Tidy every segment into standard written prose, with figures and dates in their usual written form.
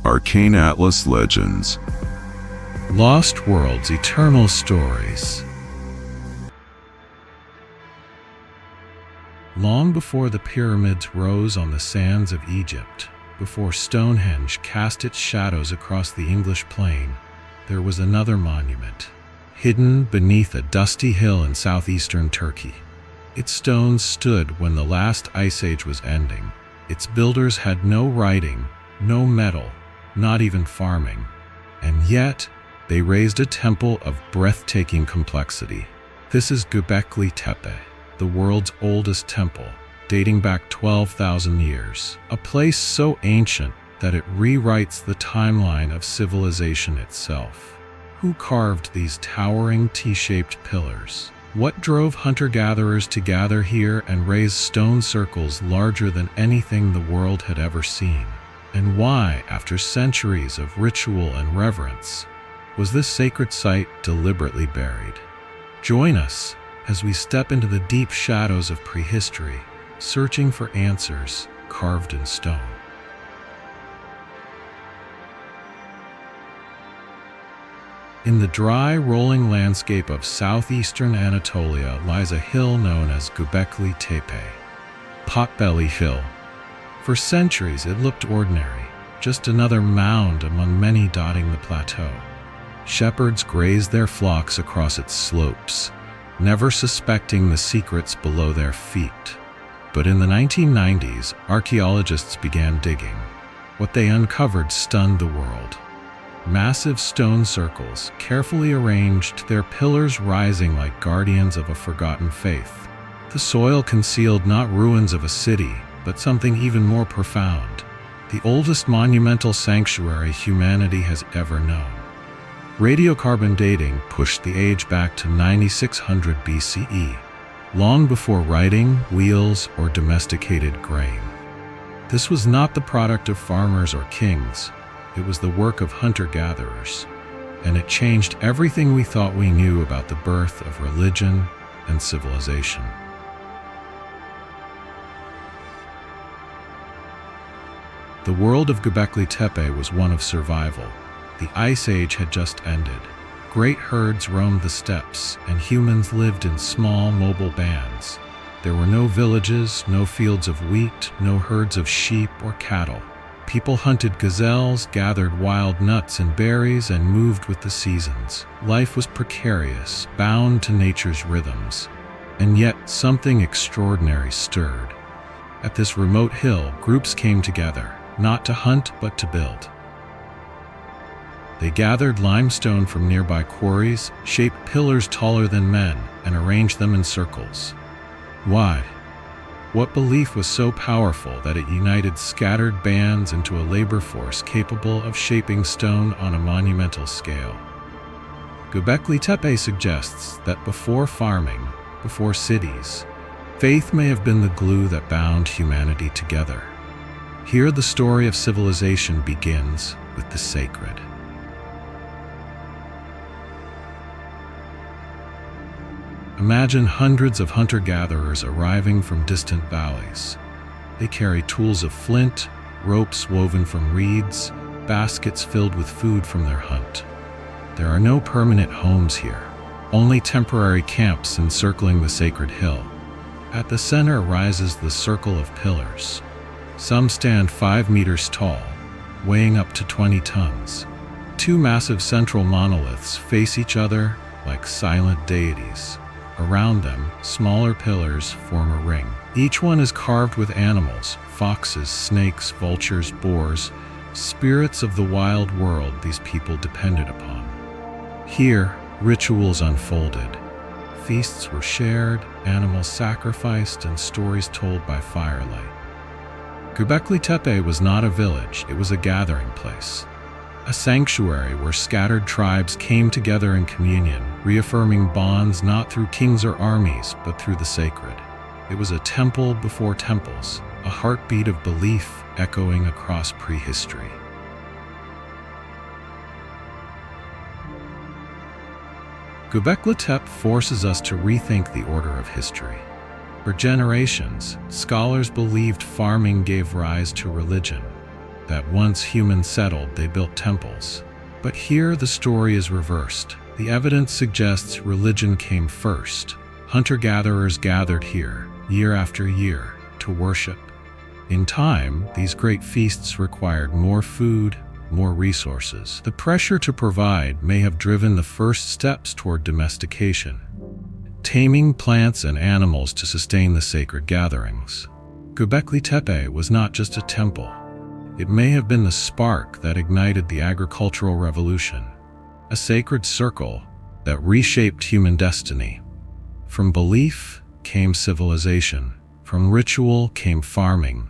Arcane Atlas Legends. Lost Worlds Eternal Stories. Long before the pyramids rose on the sands of Egypt, before Stonehenge cast its shadows across the English plain, there was another monument, hidden beneath a dusty hill in southeastern Turkey. Its stones stood when the last ice age was ending. Its builders had no writing, no metal, not even farming. And yet, they raised a temple of breathtaking complexity. This is Göbekli Tepe, the world's oldest temple, dating back 12,000 years. A place so ancient that it rewrites the timeline of civilization itself. Who carved these towering T-shaped pillars? What drove hunter-gatherers to gather here and raise stone circles larger than anything the world had ever seen? And why, after centuries of ritual and reverence, was this sacred site deliberately buried? Join us as we step into the deep shadows of prehistory, searching for answers carved in stone. In the dry, rolling landscape of southeastern Anatolia lies a hill known as Göbekli Tepe, Potbelly Hill. For centuries it looked ordinary, just another mound among many dotting the plateau. Shepherds grazed their flocks across its slopes, never suspecting the secrets below their feet. But in the 1990s, archaeologists began digging. What they uncovered stunned the world. Massive stone circles, carefully arranged, their pillars rising like guardians of a forgotten faith. The soil concealed not ruins of a city, but something even more profound, the oldest monumental sanctuary humanity has ever known. Radiocarbon dating pushed the age back to 9600 BCE, long before writing, wheels, or domesticated grain. This was not the product of farmers or kings. It was the work of hunter-gatherers, and it changed everything we thought we knew about the birth of religion and civilization. The world of Göbekli Tepe was one of survival. The Ice Age had just ended. Great herds roamed the steppes, and humans lived in small, mobile bands. There were no villages, no fields of wheat, no herds of sheep or cattle. People hunted gazelles, gathered wild nuts and berries, and moved with the seasons. Life was precarious, bound to nature's rhythms. And yet, something extraordinary stirred. At this remote hill, groups came together, not to hunt, but to build. They gathered limestone from nearby quarries, shaped pillars taller than men, and arranged them in circles. Why? What belief was so powerful that it united scattered bands into a labor force capable of shaping stone on a monumental scale? Göbekli Tepe suggests that before farming, before cities, faith may have been the glue that bound humanity together. Here the story of civilization begins with the sacred. Imagine hundreds of hunter-gatherers arriving from distant valleys. They carry tools of flint, ropes woven from reeds, baskets filled with food from their hunt. There are no permanent homes here, only temporary camps encircling the sacred hill. At the center rises the circle of pillars. Some stand 5 meters tall, weighing up to 20 tons. Two massive central monoliths face each other like silent deities. Around them, smaller pillars form a ring. Each one is carved with animals, foxes, snakes, vultures, boars, spirits of the wild world these people depended upon. Here, rituals unfolded. Feasts were shared, animals sacrificed, and stories told by firelight. Göbekli Tepe was not a village, it was a gathering place. A sanctuary where scattered tribes came together in communion, reaffirming bonds not through kings or armies, but through the sacred. It was a temple before temples, a heartbeat of belief echoing across prehistory. Göbekli Tepe forces us to rethink the order of history. For generations, scholars believed farming gave rise to religion. that once humans settled, they built temples. But here the story is reversed. The evidence suggests religion came first. Hunter-gatherers gathered here, year after year, to worship. In time, these great feasts required more food, more resources. The pressure to provide may have driven the first steps toward domestication, taming plants and animals to sustain the sacred gatherings. Göbekli Tepe was not just a temple. It may have been the spark that ignited the agricultural revolution, a sacred circle that reshaped human destiny. From belief came civilization, from ritual came farming,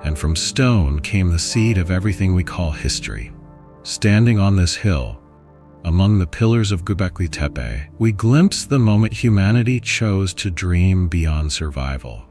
and from stone came the seed of everything we call history. Standing on this hill, among the pillars of Göbekli Tepe, we glimpse the moment humanity chose to dream beyond survival.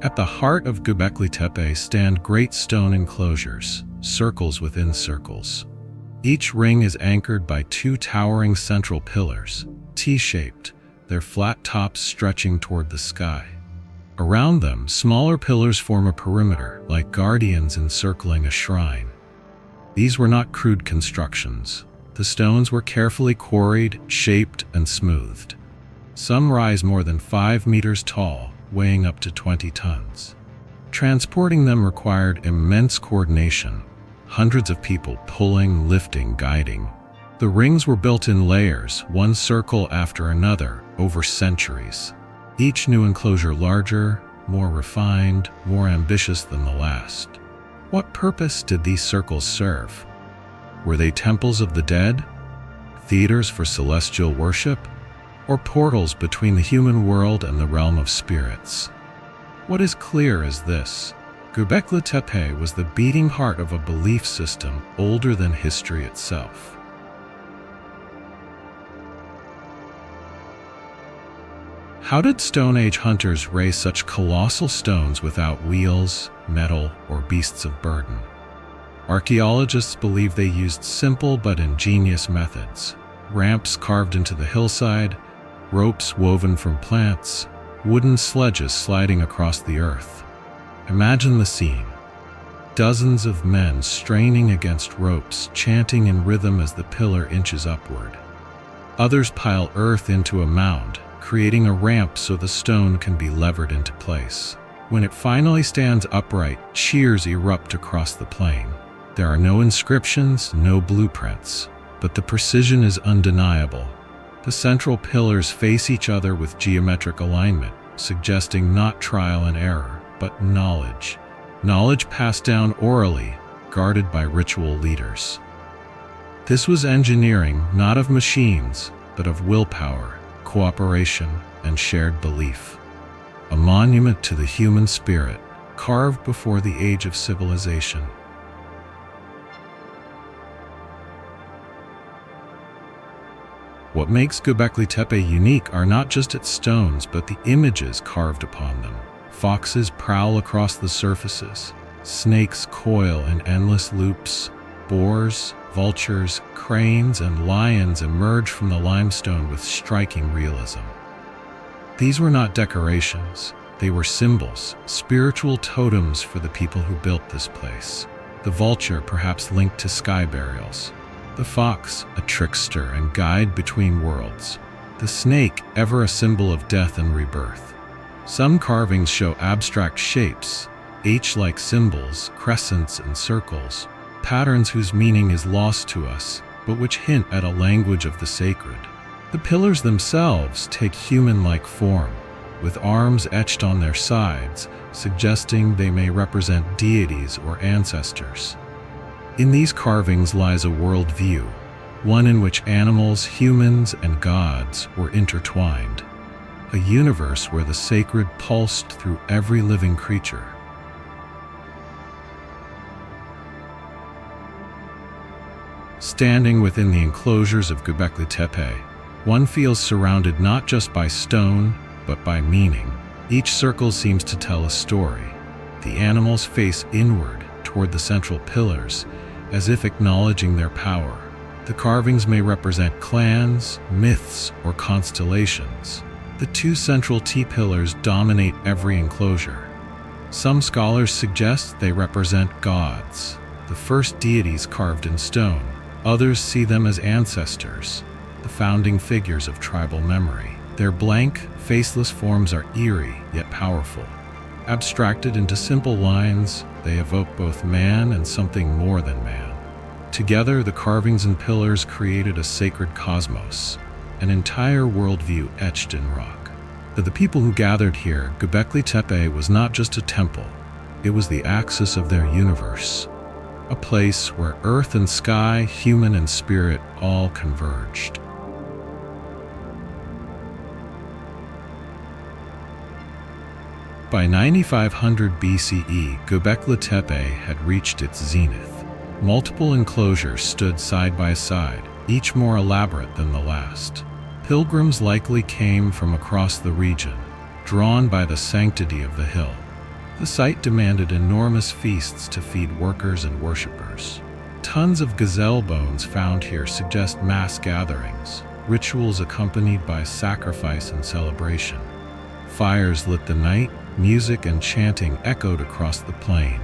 At the heart of Göbekli Tepe stand great stone enclosures, circles within circles. Each ring is anchored by two towering central pillars, T-shaped, their flat tops stretching toward the sky. Around them, smaller pillars form a perimeter, like guardians encircling a shrine. These were not crude constructions. The stones were carefully quarried, shaped, and smoothed. Some rise more than 5 meters tall, weighing up to 20 tons. Transporting them required immense coordination, hundreds of people pulling, lifting, guiding. The rings were built in layers, one circle after another, over centuries. Each new enclosure larger, more refined, more ambitious than the last. What purpose did these circles serve? Were they temples of the dead? Theaters for celestial worship? Or portals between the human world and the realm of spirits? What is clear is this: Göbekli Tepe was the beating heart of a belief system older than history itself. How did Stone Age hunters raise such colossal stones without wheels, metal, or beasts of burden? Archaeologists believe they used simple but ingenious methods: ramps carved into the hillside, ropes woven from plants, wooden sledges sliding across the earth. Imagine the scene. Dozens of men straining against ropes, chanting in rhythm as the pillar inches upward. Others pile earth into a mound, creating a ramp so the stone can be levered into place. When it finally stands upright, cheers erupt across the plain. There are no inscriptions, no blueprints, but the precision is undeniable. The central pillars face each other with geometric alignment, suggesting not trial and error, but knowledge. Knowledge passed down orally, guarded by ritual leaders. This was engineering not of machines, but of willpower, cooperation, and shared belief. A monument to the human spirit, carved before the age of civilization. What makes Göbekli Tepe unique are not just its stones, but the images carved upon them. Foxes prowl across the surfaces. Snakes coil in endless loops. Boars, vultures, cranes, and lions emerge from the limestone with striking realism. These were not decorations. They were symbols, spiritual totems for the people who built this place. The vulture perhaps linked to sky burials. The fox, a trickster and guide between worlds. The snake, ever a symbol of death and rebirth. Some carvings show abstract shapes, H-like symbols, crescents and circles, patterns whose meaning is lost to us, but which hint at a language of the sacred. The pillars themselves take human-like form, with arms etched on their sides, suggesting they may represent deities or ancestors. In these carvings lies a worldview, one in which animals, humans, and gods were intertwined. A universe where the sacred pulsed through every living creature. Standing within the enclosures of Göbekli Tepe, one feels surrounded not just by stone, but by meaning. Each circle seems to tell a story. The animals face inward toward the central pillars, as if acknowledging their power. The carvings may represent clans, myths, or constellations. The two central T-pillars dominate every enclosure. Some scholars suggest they represent gods, the first deities carved in stone. Others see them as ancestors, the founding figures of tribal memory. Their blank, faceless forms are eerie yet powerful. Abstracted into simple lines, they evoke both man and something more than man. Together, the carvings and pillars created a sacred cosmos, an entire worldview etched in rock. For the people who gathered here, Göbekli Tepe was not just a temple, it was the axis of their universe, a place where earth and sky, human and spirit, all converged. By 9500 BCE, Göbekli Tepe had reached its zenith. Multiple enclosures stood side by side, each more elaborate than the last. Pilgrims likely came from across the region, drawn by the sanctity of the hill. The site demanded enormous feasts to feed workers and worshippers. Tons of gazelle bones found here suggest mass gatherings, rituals accompanied by sacrifice and celebration. Fires lit the night, music and chanting echoed across the plain,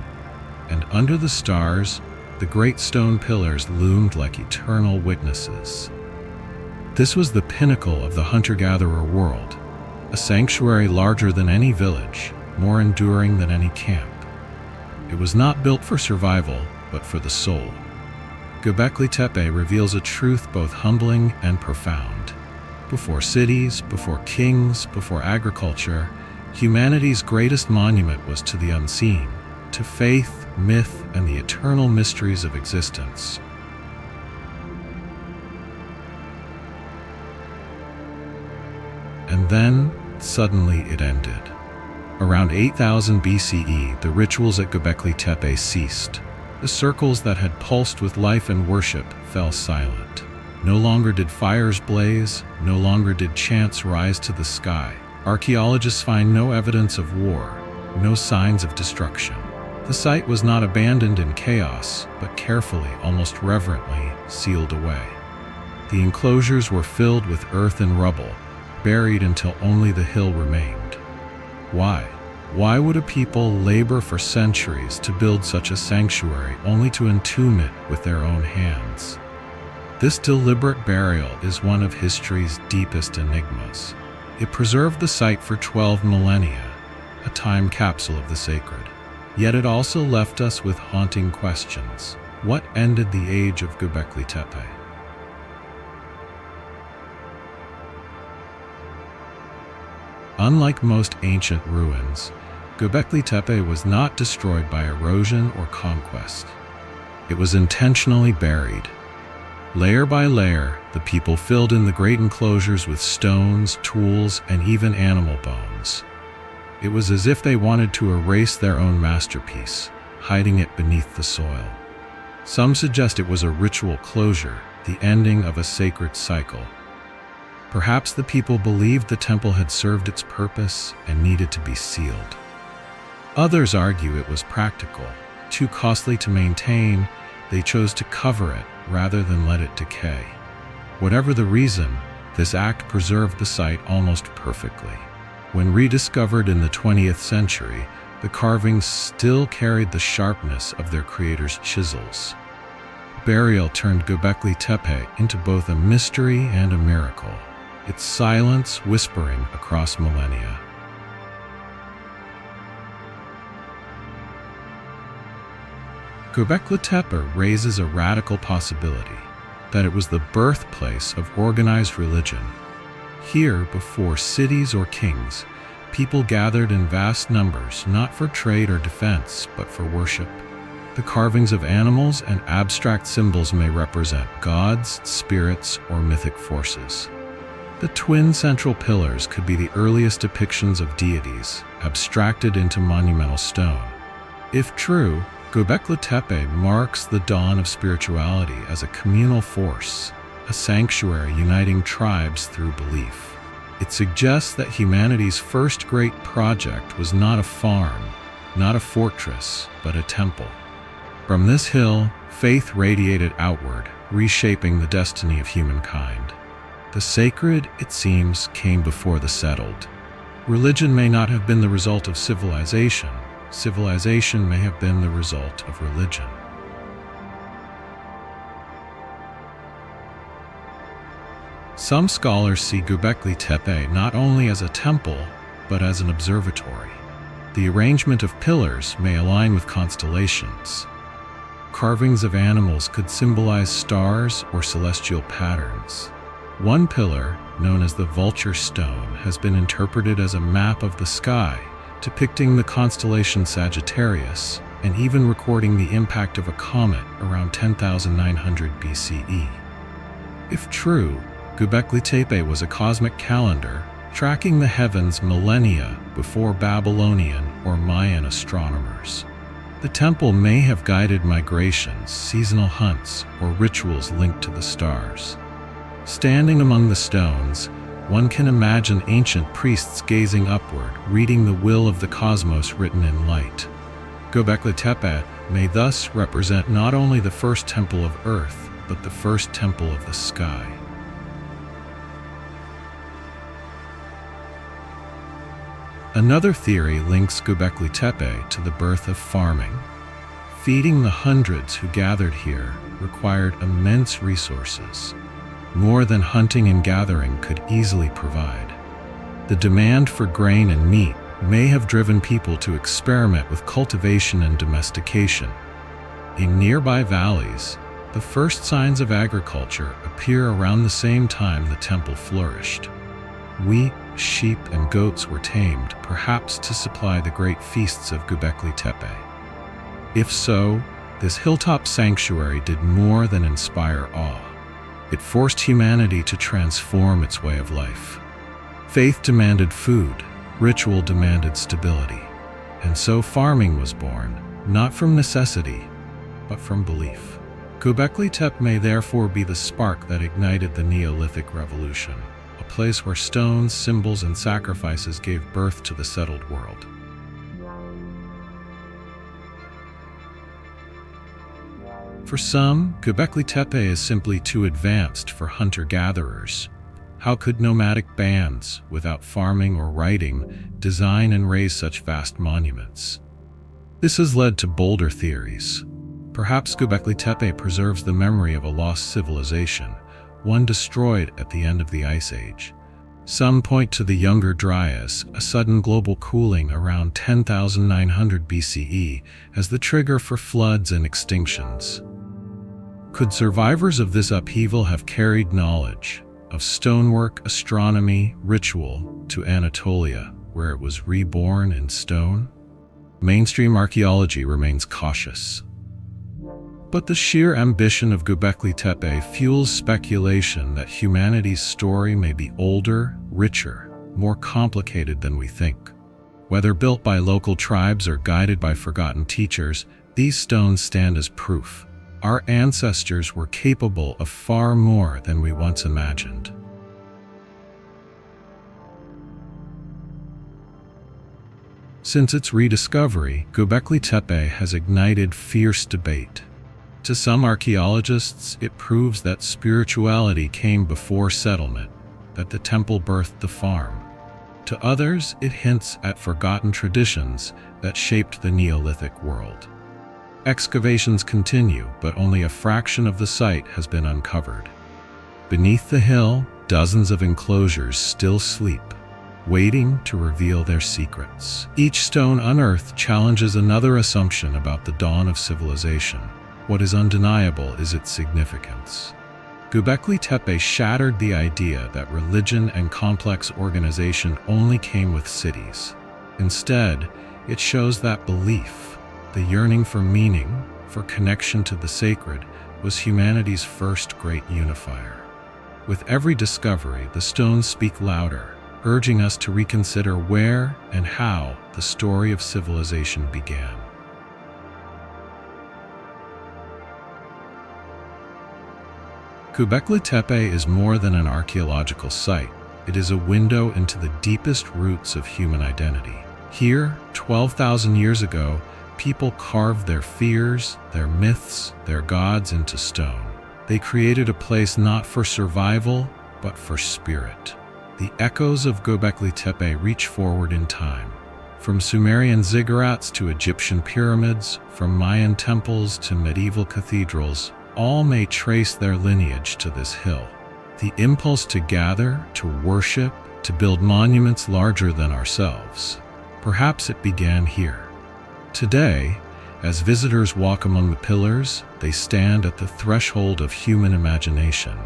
and under the stars, the great stone pillars loomed like eternal witnesses. This was the pinnacle of the hunter-gatherer world, a sanctuary larger than any village, more enduring than any camp. It was not built for survival, but for the soul. Göbekli Tepe reveals a truth both humbling and profound. Before cities, before kings, before agriculture, humanity's greatest monument was to the unseen, to faith, myth, and the eternal mysteries of existence. And then, suddenly it ended. Around 8000 BCE, the rituals at Göbekli Tepe ceased. The circles that had pulsed with life and worship fell silent. No longer did fires blaze, no longer did chants rise to the sky. Archaeologists find no evidence of war, no signs of destruction. The site was not abandoned in chaos, but carefully, almost reverently, sealed away. The enclosures were filled with earth and rubble, buried until only the hill remained. Why? Why would a people labor for centuries to build such a sanctuary only to entomb it with their own hands? This deliberate burial is one of history's deepest enigmas. It preserved the site for 12 millennia, a time capsule of the sacred. Yet it also left us with haunting questions. What ended the age of Göbekli Tepe? Unlike most ancient ruins, Göbekli Tepe was not destroyed by erosion or conquest. It was intentionally buried. Layer by layer, the people filled in the great enclosures with stones, tools, and even animal bones. It was as if they wanted to erase their own masterpiece, hiding it beneath the soil. Some suggest it was a ritual closure, the ending of a sacred cycle. Perhaps the people believed the temple had served its purpose and needed to be sealed. Others argue it was practical. Too costly to maintain, they chose to cover it rather than let it decay. Whatever the reason, this act preserved the site almost perfectly. When rediscovered in the 20th century, the carvings still carried the sharpness of their creators' chisels. Burial turned Göbekli Tepe into both a mystery and a miracle, its silence whispering across millennia. Göbekli Tepe raises a radical possibility that it was the birthplace of organized religion. Here, before cities or kings, people gathered in vast numbers, not for trade or defense, but for worship. The carvings of animals and abstract symbols may represent gods, spirits, or mythic forces. The twin central pillars could be the earliest depictions of deities, abstracted into monumental stone. If true, Göbekli Tepe marks the dawn of spirituality as a communal force, a sanctuary uniting tribes through belief. It suggests that humanity's first great project was not a farm, not a fortress, but a temple. From this hill, faith radiated outward, reshaping the destiny of humankind. The sacred, it seems, came before the settled. Religion may not have been the result of civilization. Civilization may have been the result of religion. Some scholars see Göbekli Tepe not only as a temple, but as an observatory. The arrangement of pillars may align with constellations. Carvings of animals could symbolize stars or celestial patterns. One pillar, known as the vulture stone, has been interpreted as a map of the sky, depicting the constellation Sagittarius and even recording the impact of a comet around 10,900 BCE. If true, Göbekli Tepe was a cosmic calendar tracking the heavens millennia before Babylonian or Mayan astronomers. The temple may have guided migrations, seasonal hunts, or rituals linked to the stars. Standing among the stones, one can imagine ancient priests gazing upward, reading the will of the cosmos written in light. Göbekli Tepe may thus represent not only the first temple of Earth, but the first temple of the sky. Another theory links Göbekli Tepe to the birth of farming. Feeding the hundreds who gathered here required immense resources, more than hunting and gathering could easily provide. The demand for grain and meat may have driven people to experiment with cultivation and domestication. In nearby valleys, the first signs of agriculture appear around the same time the temple flourished. Wheat, sheep, and goats were tamed, perhaps to supply the great feasts of Göbekli Tepe. If so, this hilltop sanctuary did more than inspire awe. It forced humanity to transform its way of life. Faith demanded food, ritual demanded stability, and so farming was born, not from necessity, but from belief. Göbekli Tepe may therefore be the spark that ignited the Neolithic Revolution, a place where stones, symbols, and sacrifices gave birth to the settled world. For some, Göbekli Tepe is simply too advanced for hunter-gatherers. How could nomadic bands, without farming or writing, design and raise such vast monuments? This has led to bolder theories. Perhaps Göbekli Tepe preserves the memory of a lost civilization, one destroyed at the end of the Ice Age. Some point to the Younger Dryas, a sudden global cooling around 10,900 BCE, as the trigger for floods and extinctions. Could survivors of this upheaval have carried knowledge of stonework, astronomy, ritual to Anatolia, where it was reborn in stone? Mainstream archaeology remains cautious. But the sheer ambition of Göbekli Tepe fuels speculation that humanity's story may be older, richer, more complicated than we think. Whether built by local tribes or guided by forgotten teachers, these stones stand as proof. Our ancestors were capable of far more than we once imagined. Since its rediscovery, Göbekli Tepe has ignited fierce debate. To some archaeologists, it proves that spirituality came before settlement, that the temple birthed the farm. To others, it hints at forgotten traditions that shaped the Neolithic world. Excavations continue, but only a fraction of the site has been uncovered. Beneath the hill, dozens of enclosures still sleep, waiting to reveal their secrets. Each stone unearthed challenges another assumption about the dawn of civilization. What is undeniable is its significance. Göbekli Tepe shattered the idea that religion and complex organization only came with cities. Instead, it shows that belief, the yearning for meaning, for connection to the sacred, was humanity's first great unifier. With every discovery, the stones speak louder, urging us to reconsider where and how the story of civilization began. Göbekli Tepe is more than an archaeological site. It is a window into the deepest roots of human identity. Here, 12,000 years ago, people carved their fears, their myths, their gods into stone. They created a place not for survival, but for spirit. The echoes of Göbekli Tepe reach forward in time. From Sumerian ziggurats to Egyptian pyramids, from Mayan temples to medieval cathedrals, all may trace their lineage to this hill. The impulse to gather, to worship, to build monuments larger than ourselves. Perhaps it began here. Today, as visitors walk among the pillars, they stand at the threshold of human imagination.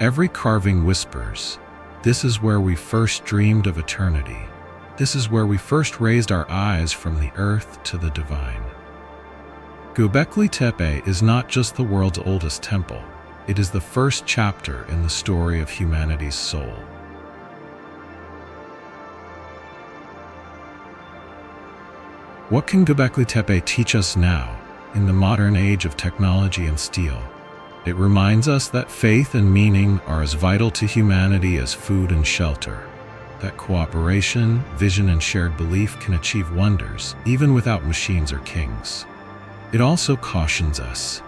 Every carving whispers, "This is where we first dreamed of eternity. This is where we first raised our eyes from the earth to the divine." Göbekli Tepe is not just the world's oldest temple. It is the first chapter in the story of humanity's soul. What can Göbekli Tepe teach us now, in the modern age of technology and steel? It reminds us that faith and meaning are as vital to humanity as food and shelter. That cooperation, vision, and shared belief can achieve wonders, even without machines or kings. It also cautions us.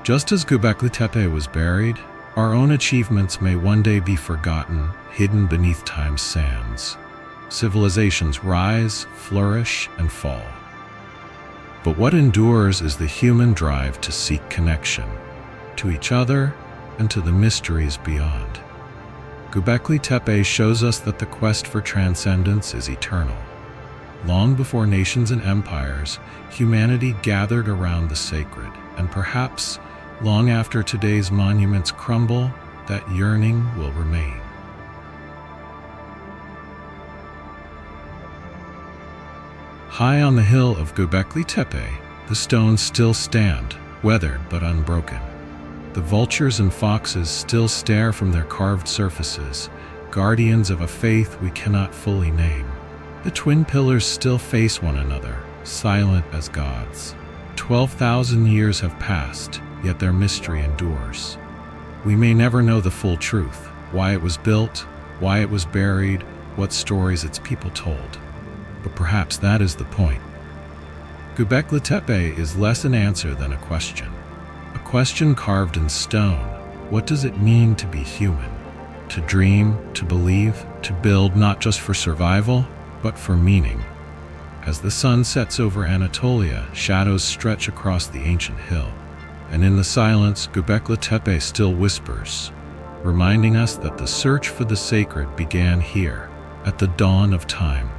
Just as Göbekli Tepe was buried, our own achievements may one day be forgotten, hidden beneath time's sands. Civilizations rise, flourish, and fall. But what endures is the human drive to seek connection, to each other and to the mysteries beyond. Göbekli Tepe shows us that the quest for transcendence is eternal. Long before nations and empires, humanity gathered around the sacred, and perhaps long after today's monuments crumble, that yearning will remain. High on the hill of Göbekli Tepe, the stones still stand, weathered but unbroken. The vultures and foxes still stare from their carved surfaces, guardians of a faith we cannot fully name. The twin pillars still face one another, silent as gods. 12,000 years have passed, yet their mystery endures. We may never know the full truth, why it was built, why it was buried, what stories its people told. But perhaps that is the point. Göbekli Tepe is less an answer than a question. A question carved in stone. What does it mean to be human? To dream, to believe, to build not just for survival, but for meaning. As the sun sets over Anatolia, shadows stretch across the ancient hill. And in the silence, Göbekli Tepe still whispers, reminding us that the search for the sacred began here, at the dawn of time.